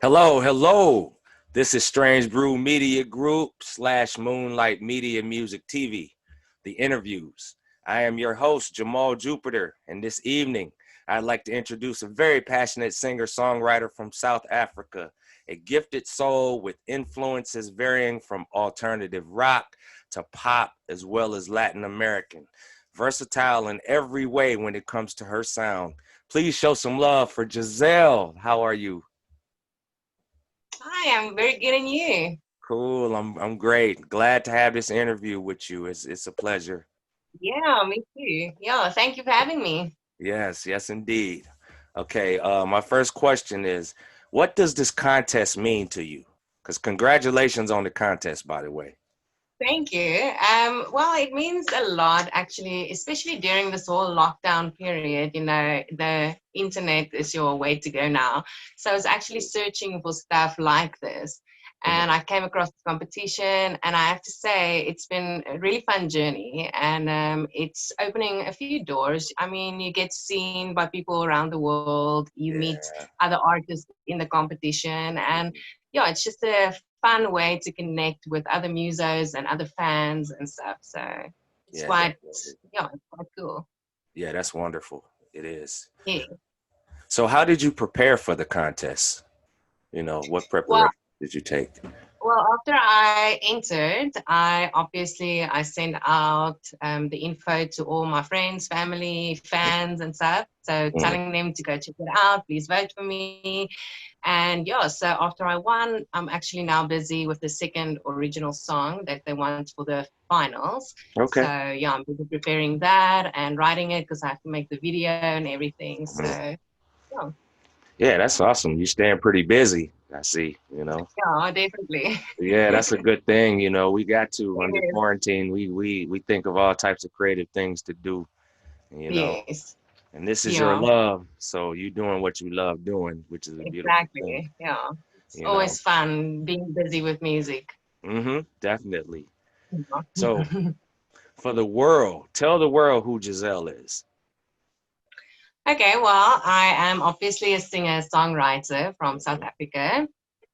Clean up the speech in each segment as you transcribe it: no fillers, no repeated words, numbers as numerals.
Hello, hello. This is Strange Brew Media Group / Moonlight Media Music TV, the interviews. I am your host, Jamal Jupitur, and this evening, I'd like to introduce a very passionate singer-songwriter from South Africa, a gifted soul with influences varying from alternative rock to pop, as well as Latin American. Versatile in every way when it comes to her sound. Please show some love for Giselle. How are you? Hi, I'm very good, and you? Cool. I'm great. Glad to have this interview with you. It's a pleasure. Yeah, me too. Yeah, thank you for having me. Yes, indeed. Okay, my first question is, what does this contest mean to you? Because congratulations on the contest, by the way. Thank you. Well, it means a lot actually, especially during this whole lockdown period. The internet is your way to go now. So I was actually searching for stuff like this, Mhm. and I came across the competition, and I have to say it's been a really fun journey, and it's opening a few doors. I mean, you get seen by people around the world, you meet Yeah. other artists in the competition, and Mhm. yeah, it's just a fun way to connect with other musos and other fans and stuff. So it's Yeah, quite, definitely. yeah, it's quite cool. Yeah, that's wonderful. It is. Yeah. So how did you prepare for the contest? What Well, preparation did you take? well, after I entered, I sent out the info to all my friends, family, fans, and stuff. So Mhm. telling them to go check it out, please vote for me. And yeah, so after I won, I'm actually now busy with the second original song that they want for the finals. So Okay. yeah, I'm busy preparing that and writing it because I have to make the video and everything. So Mhm. yeah, Yeah, that's awesome. You're staying pretty busy, I see. yeah, definitely. Yeah, that's a good thing. We got to under It quarantine. We think of all types of creative things to do. You know, is. Yes. and this is your Yeah, love, so you doing what you love doing, which is a beautiful thing. exactly. Yeah. It's You know. always fun being busy with music. Definitely. So Yeah. for the world, tell the world who Giselle is. Okay, well, I am obviously a singer-songwriter from South Mhm. Africa.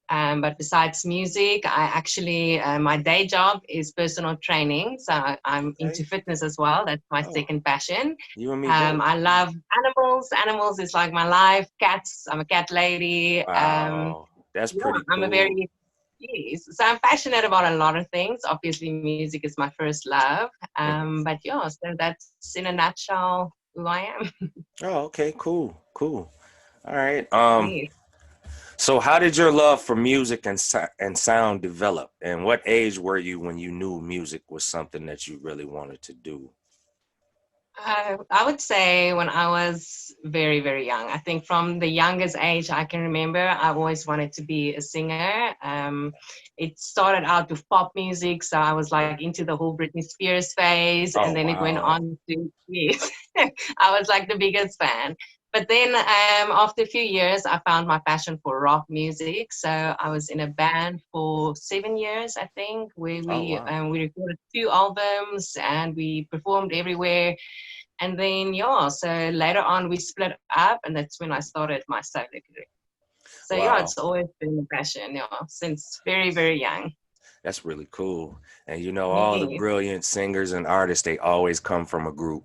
But besides music, I actually, my day job is personal training. So I'm into Okay. fitness as well. That's my Oh, second passion. you and me both. I love animals. Animals is like my life. Cats, I'm a cat lady. Wow, that's Yeah, pretty I'm a cool. very, yes. So I'm passionate about a lot of things. Obviously, music is my first love. Mhm. But yeah, so that's in a nutshell who I am. Oh, okay, cool. All right. Yes. So how did your love for music and sound develop? And what age were you when you knew music was something that you really wanted to do? I would say when I was very, very young. I think from the youngest age I can remember, I always wanted to be a singer. It started out with pop music, so I was like into the whole Britney Spears phase, and Oh, then it went wow. on to, yes, I was like the biggest fan. But then after a few years, I found my passion for rock music. So I was in a band for 7 years, I think, where Oh, we wow. we recorded 2 albums and we performed everywhere. And then, yeah, so later on we split up, and that's when I started my solo career. So, yeah, it's Wow. always been a passion, yeah, since very, very young. That's really cool. And all the Yes. brilliant singers and artists, they always come from a group.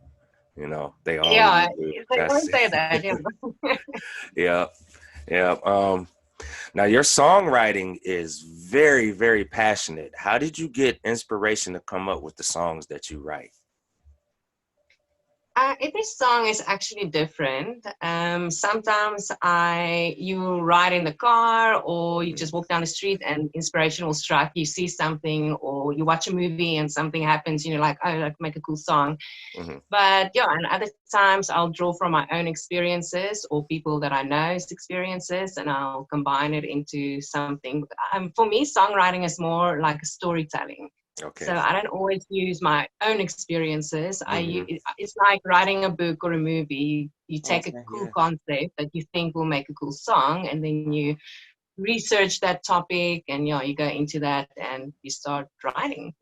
They always Yeah, do. they That's always say that, yeah. yeah, yeah. Now your songwriting is very, very passionate. How did you get inspiration to come up with the songs that you write? Every song is actually different. Sometimes you ride in the car, or you just Mhm. walk down the street, and inspiration will strike. You see something, or you watch a movie, and something happens, and you're like, oh, I can make a cool song. Mhm. But yeah, and other times I'll draw from my own experiences or people that I know's experiences, and I'll combine it into something. For me, songwriting is more like storytelling. So Okay. I don't always use my own experiences. Mhm. It's like writing a book or a movie. You take a Okay. cool Yeah. concept that you think will make a cool song, and then you research that topic, and yeah, you go into that and you start writing.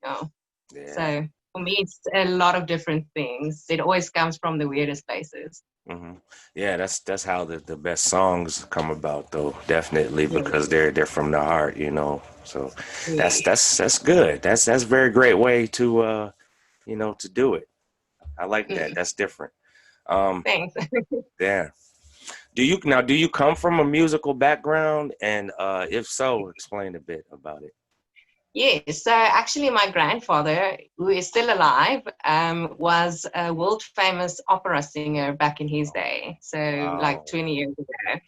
Yeah. So for me, it's a lot of different things. It always comes from the weirdest places. Hmm. Yeah, that's how the best songs come about, though. Definitely, Yeah, because they're from the heart, you know. So yeah. that's good. That's a very great way to to do it. I like that. Mm, That's different. Um, thanks. yeah. Do you come from a musical background? And if so, explain a bit about it. Yes, so actually, my grandfather, who is still alive, was a world famous opera singer back in his day, so like Wow. 20 years ago.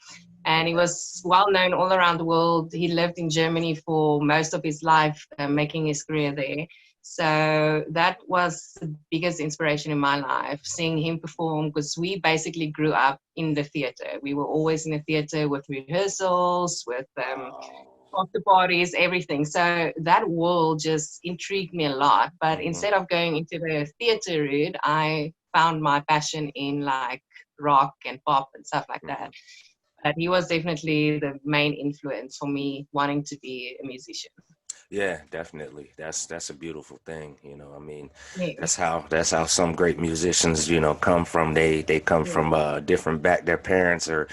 And he Yeah. was well known all around the world. He lived in Germany for most of his life, making his career there. So that was the biggest inspiration in my life, seeing him perform, because we basically grew up in the theater. We were always in the theater with rehearsals, with Wow. after parties, everything. So that world just intrigued me a lot. But Hmm. instead of going into the theater route, I found my passion in like rock and pop and stuff like that. Hmm. But he was definitely the main influence for me wanting to be a musician. Yeah, definitely. That's a beautiful thing, you know. I mean, Yeah, that's how some great musicians, come from. They come yeah, from different back. Their parents or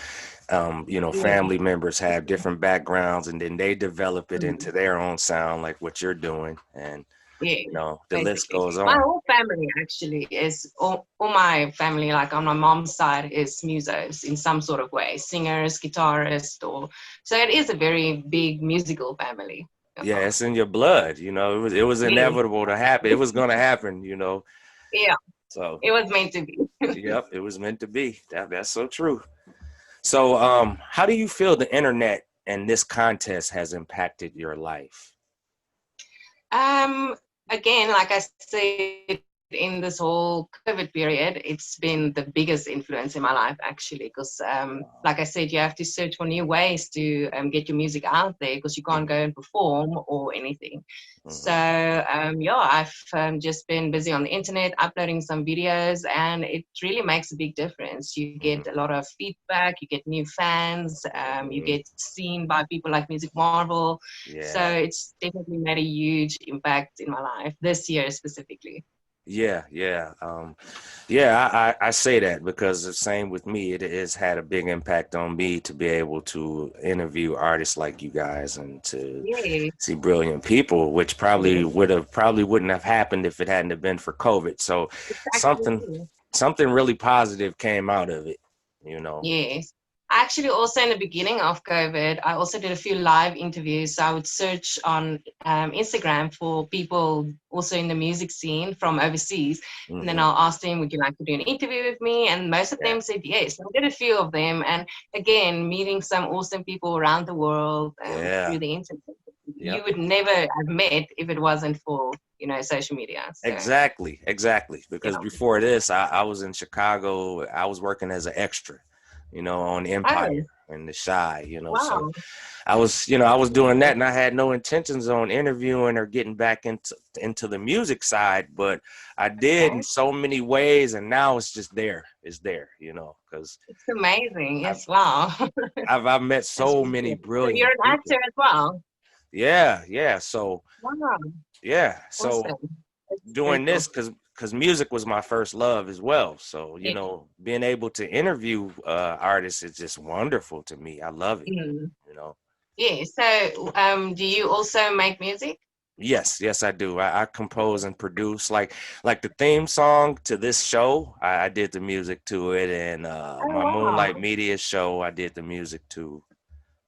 yeah, family members have different backgrounds, and then they develop it mm, into their own sound, like what you're doing, and yeah, the list basically. goes My on. whole family actually is all my family, like on my mom's side, is musos in some sort of way, singers, guitarists, or so it is a very big musical family. Yeah, it's in your blood. It was Yeah, inevitable to happen. It was gonna happen. yeah, So, it was meant to be. yep, it was meant to be. That's so true. So, how do you feel the internet and this contest has impacted your life? Um, Again, like I said, in this whole COVID period, it's been the biggest influence in my life, actually, because, like I said, you have to search for new ways to get your music out there because you can't Hmm. go and perform or anything. So, Hmm. yeah, I've just been busy on the internet uploading some videos, and it really makes a big difference. You get a Hmm. lot of feedback, you get new fans, you Hmm. get seen by people like Music Marvel. So Yeah. it's definitely made a huge impact in my life this year specifically. Yeah, yeah, yeah. I say that because the same with me. It has had a big impact on me to be able to interview artists like you guys and to Yeah, see brilliant people, which probably yeah, wouldn't have happened if it hadn't have been for COVID. So something exactly. something really positive came out of it. Yes. Actually, also in the beginning of COVID, I also did a few live interviews. So I would search on Instagram for people also in the music scene from overseas. And then Hmm. I'll ask them, would you like to do an interview with me? And most of Yeah, them said yes. I did a few of them. And again, meeting some awesome people around the world yeah, through the internet. You yep. would never have met if it wasn't for, social media. So, Exactly. Because yeah. before this, I was in Chicago. I was working as an extra, on Oh, Empire and the Shy. So wow. I was doing that, and I had no intentions on interviewing or getting back into the music side, but I did in Okay. so many ways, and now it's just there. It's there, because It's amazing. I've Yes, wow. I've met That's so really many cool. So you're brilliant an actor people. as well. Yeah, yeah. So Wow, yeah, so awesome. That's very doing cool. this because music was my first love as well. So Yeah. being able to interview artists is just wonderful to me. I love it. Mm. You know. Yeah. So, do you also make music? Yes, I do. I compose and produce like the theme song to this show. I did the music to it, and Oh, my Moonlight wow. Media show. I did the music too.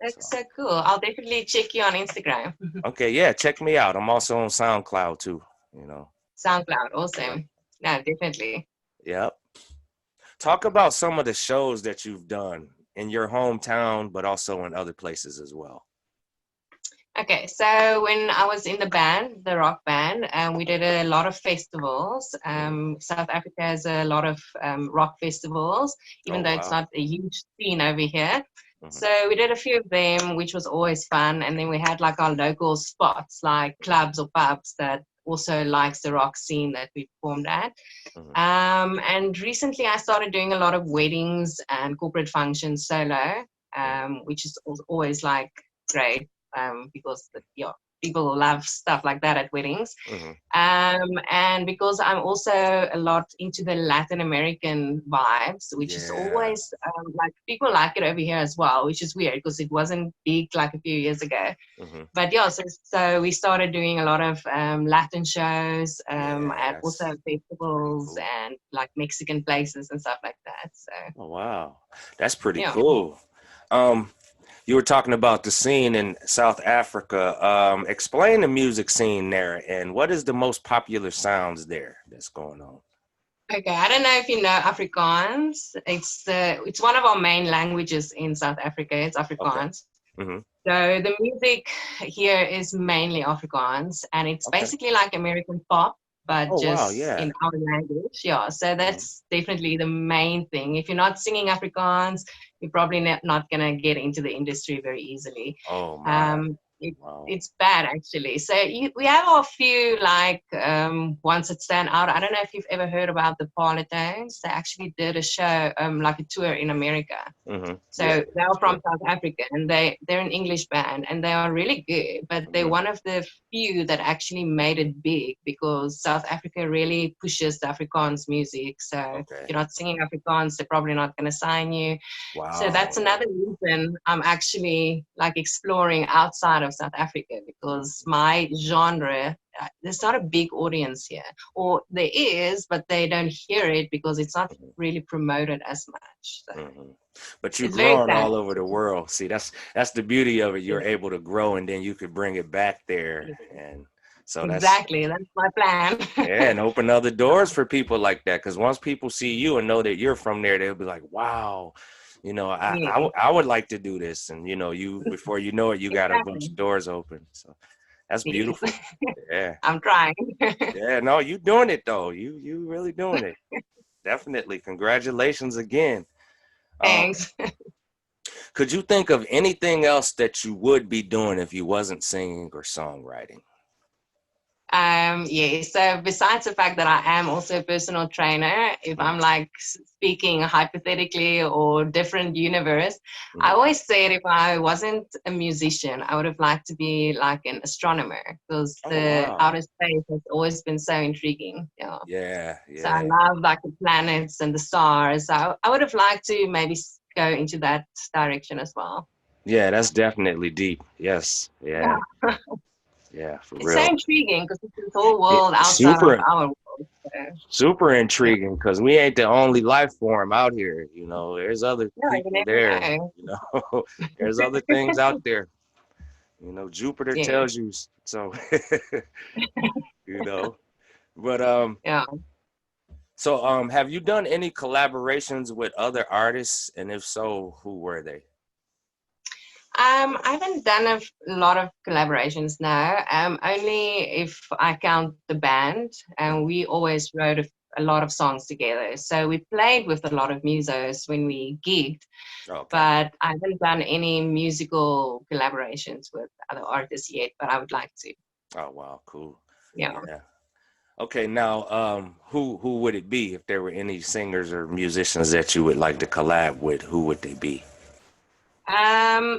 So That's so cool. I'll definitely check you on Instagram. okay, yeah, check me out. I'm also on SoundCloud too. You know. SoundCloud. Yep. Awesome. No, definitely. Yep. Talk about some of the shows that you've done in your hometown, but also in other places as well. Okay, so when I was in the band, the rock band, we did a lot of festivals. Mhm. South Africa has a lot of rock festivals, Oh even though it's wow. not a huge scene over here. Hmm. So we did a few of them, which was always fun. And then we had like our local spots, like clubs or pubs that also likes the rock scene that we performed at. Hmm. And recently I started doing a lot of weddings and corporate functions solo, Hmm. which is always like great because yeah. people love stuff like that at weddings. Mm-hmm. And because I'm also a lot into the Latin American vibes, which is Yeah. always like people like it over here as well, which is weird because it wasn't big like a few years ago. Mm-hmm. But yeah, so we started doing a lot of Latin shows Yeah, at also that's pretty festivals cool. and like Mexican places and stuff like that. So Oh wow, that's pretty yeah. cool. Um, you were talking about the scene in South Africa. Explain the music scene there, and what is the most popular sounds there that's going on? Okay, I don't know if you know Afrikaans. It's one of our main languages in South Africa. It's Okay. Afrikaans. Mm-hmm. So the music here is mainly Afrikaans, and it's Okay. basically like American pop, but Oh wow, just yeah. in our language. Yeah, so Mm-hmm. that's definitely the main thing. If you're not singing Afrikaans, you're probably not gonna get into the industry very easily. Oh my. Um, it, Wow. it's bad actually. So we have a few like ones that stand out. I don't know if you've ever heard about the Parlotones. They actually did a show, like a tour in America. Mm-hmm. So Yeah. they are from South Africa, and they're an English band, and they are really good. But they're Mm-hmm. one of the few that actually made it big because South Africa really pushes the Afrikaans music. So if Okay. you're not singing Afrikaans, they're probably not going to sign you. So Wow. that's another reason I'm actually like exploring outside of South Africa because my genre, there's not a big audience here, or there is, but they don't hear it because it's not Mm-hmm. really promoted as much. So Mm-hmm. But you're it's very growing sad. all over the world. See, that's the beauty of it. You're able to grow, and then you could bring it back there, and so that's Exactly, that's my plan. yeah, and open other doors for people like that. Because once people see you and know that you're from there, they'll be like, "Wow, you know, Yeah, I would like to do this." And you before you know it, you got a bunch exactly. of doors open. So that's Yes. beautiful. Yeah, I'm trying. yeah. No, you doing it though. You really doing it. Definitely. Congratulations again. Um, Thanks. could you think of anything else that you would be doing if you wasn't singing or songwriting? Yeah, so besides the fact that I am also a personal trainer, if Mhm, I'm like speaking hypothetically or different universe, I mhm. always said if I wasn't a musician, I would have liked to be like an astronomer because Oh the wow. outer space has always been so intriguing. Yeah. Yeah, So I yeah. love like the planets and the stars. I would have liked to maybe go into that direction as well. Yeah, that's definitely deep. Yes. Yeah. Yeah. Yeah, for It's so real. intriguing because it's this whole Yeah, world outside of super, our world. So, super yeah. intriguing because we ain't the only life form out here. There's other No, you people never there. know. There's other things out there. Jupiter Yeah. tells you so. you know, but Yeah. so have you done any collaborations with other artists, and if so, who were they? I haven't done lot of collaborations now. Only if I count the band, and Mhm. we always wrote a lot of songs together. So we played with a lot of musos when we gigged, Okay. but I haven't done any musical collaborations with other artists yet. But I would like to. Oh wow, cool. Yeah. Yeah. Okay, now who would it be if there were any singers or musicians that you would like to collab with? Who would they be?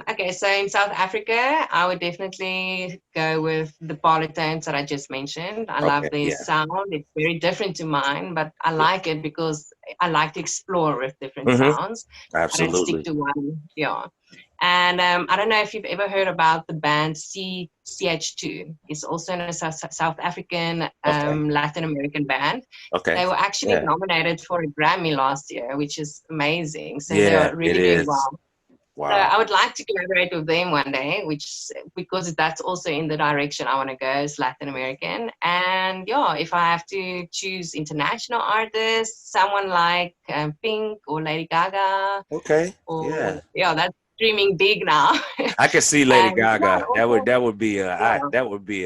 Okay, so in South Africa, I would definitely go with the polytones that I just mentioned. I love Okay, their yeah. sound. It's very different to mine, but I Yeah. like it because I like to explore with different Hmm. sounds. I don't stick Absolutely. to one. Yeah. And I don't know if you've ever heard about the band CH2. It's also a South African Okay. Latin American band. Okay. They were actually Yeah. nominated for a Grammy last year, which is amazing. So they Yeah, are it really doing is. well. So Wow. I would like to collaborate with them one day, which because that's also in the direction I want to go is Latin American. And yeah, if I have to choose international artists, someone like Pink or Lady Gaga, Okay. or Yeah. yeah, that's dreaming big now. I could see Lady And yeah, Gaga. also, That would be yeah,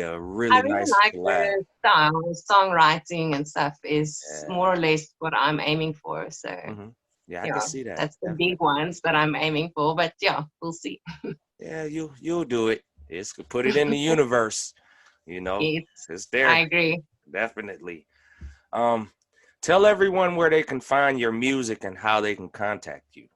a I really really nice like collab. the style, songwriting and stuff is Yeah. more or less what I'm aiming for. So Hmm. Yeah, I can yeah, see that. that's the big Definitely. ones that I'm aiming for. But yeah, we'll see. Yeah, you'll do it. It's put it in the universe, you know. Yes, It's I there. agree. Definitely. Um, tell everyone where they can find your music and how they can contact you.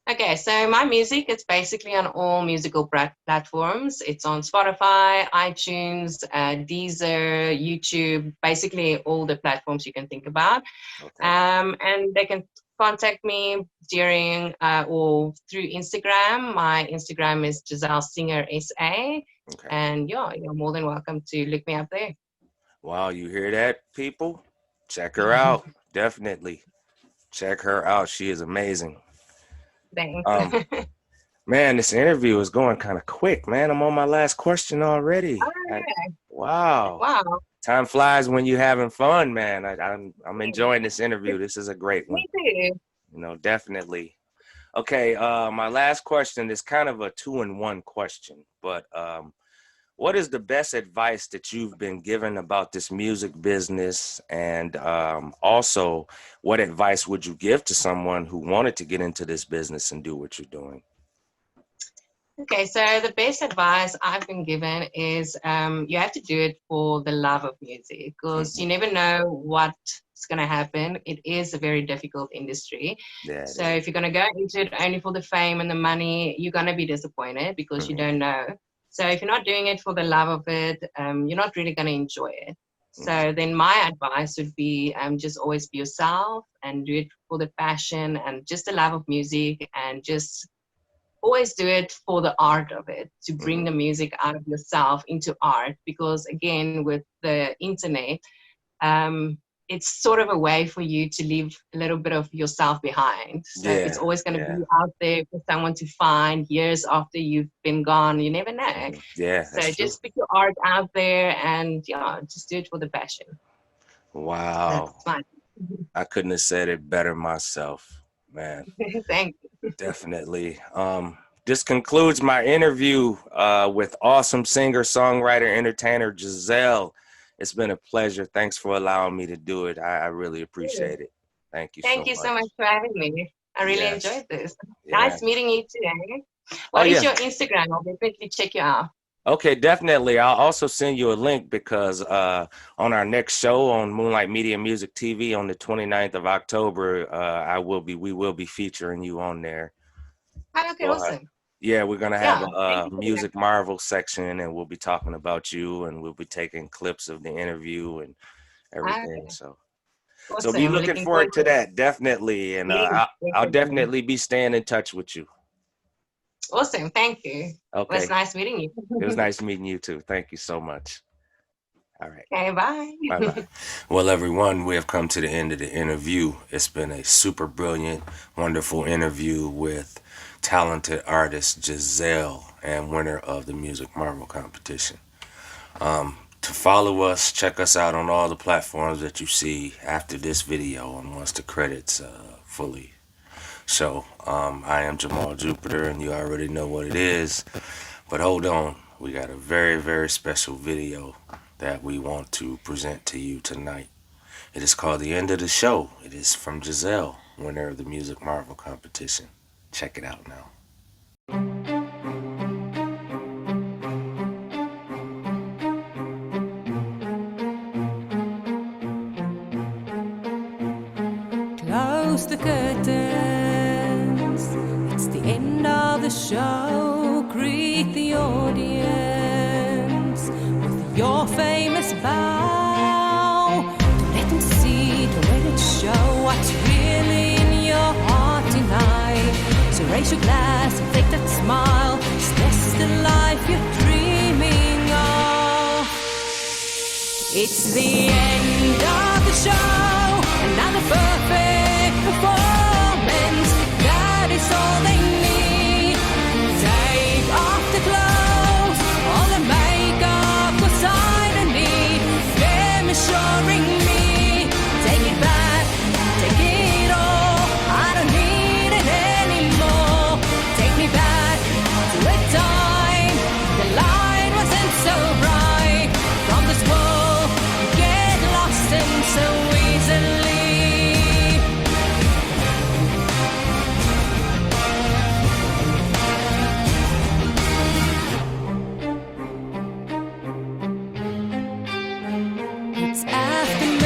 Okay, so my music is basically on all musical platforms. It's on Spotify, iTunes, Deezer, YouTube, basically all the platforms you can think about. Okay. And they can contact me during or through Instagram. My Instagram is Giselle Singer SA. Okay. And yeah, you're more than welcome to look me up there. Wow, you hear that, people? Check her out. Definitely check her out. She is amazing. Thanks. Um, Man, this interview is going kind of quick, man. I'm on my last question already. Wow. Wow. Time flies when you're having fun, man. I'm enjoying this interview. This is a great one. Me too. You know, definitely. Okay, my last question is kind of a 2-in-1 question, but what is the best advice that you've been given about this music business? And also, what advice would you give to someone who wanted to get into this business and do what you're doing? Okay, so the best advice I've been given is you have to do it for the love of music, because you never know what's going to happen. It is a very difficult industry. Yeah. So if you're going to go into it only for the fame and the money, you're going to be disappointed because you don't know. So if you're not doing it for the love of it, you're not really going to enjoy it. So then my advice would be just always be yourself and do it for the passion and just the love of music, and just always do it for the art of it, to bring the music out of yourself into art. Because again, with the internet, it's sort of a way for you to leave a little bit of yourself behind. So it's always going to be out there for someone to find years after you've been gone. You never know. Yeah. So just put your art out there and just do it for the passion. Wow. That's fine. I couldn't have said it better myself, man. Thank you. Definitely. This concludes my interview with awesome singer, songwriter, entertainer Giselle. It's been a pleasure. Thanks for allowing me to do it. I really appreciate it. Thank you. Thank you so much for having me. I really enjoyed this. Yeah. Nice meeting you today. What is your Instagram? I'll definitely check you out. Okay, definitely. I'll also send you a link, because on our next show on Moonlight Media Music TV on the 29th of October, we will be featuring you on there. Okay, awesome. Yeah, we're gonna have a Music Marvel section, and we'll be talking about you, and we'll be taking clips of the interview and everything. So be looking forward to that, definitely, and I'll definitely be staying in touch with you. Awesome, thank you. Okay, it was nice meeting you. It was nice meeting you too. Thank you so much. All right. Okay, bye. Bye-bye. Well, everyone, we have come to the end of the interview. It's been a super brilliant, wonderful interview with talented artist Giselle, and winner of the Music Marvel competition. To follow us, check us out on all the platforms that you see after this video and once the credits fully show. I am Jamal Jupitur, and you already know what it is. But hold on, we got a very, very special video that we want to present to you tonight. It is called The End of the Show. It is from Giselle, winner of the Music Marvel competition. Check it out now. Close the curtains. It's the end of the show. Greet the audience with your famous bow. Don't let them see, don't let it show what's really in your heart tonight. So raise your glass and take that smile. Is this the life you're dreaming of? It's the end of the show. Another perfect performance. That is all they need. Take off the clothes. All the makeup was irony. Them assuring me. Take it back. Take it all. I don't need it anymore. Take me back to a time the light wasn't so bright. From this world you get lost and so easily. It's after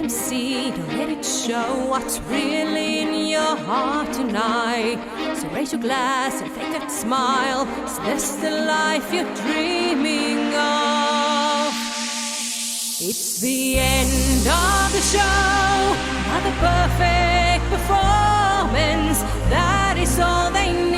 them see, don't let it show what's really in your heart tonight. So raise your glass and fake that smile. Is this the life you're dreaming of? It's the end of the show, not the perfect performance. That is all they need.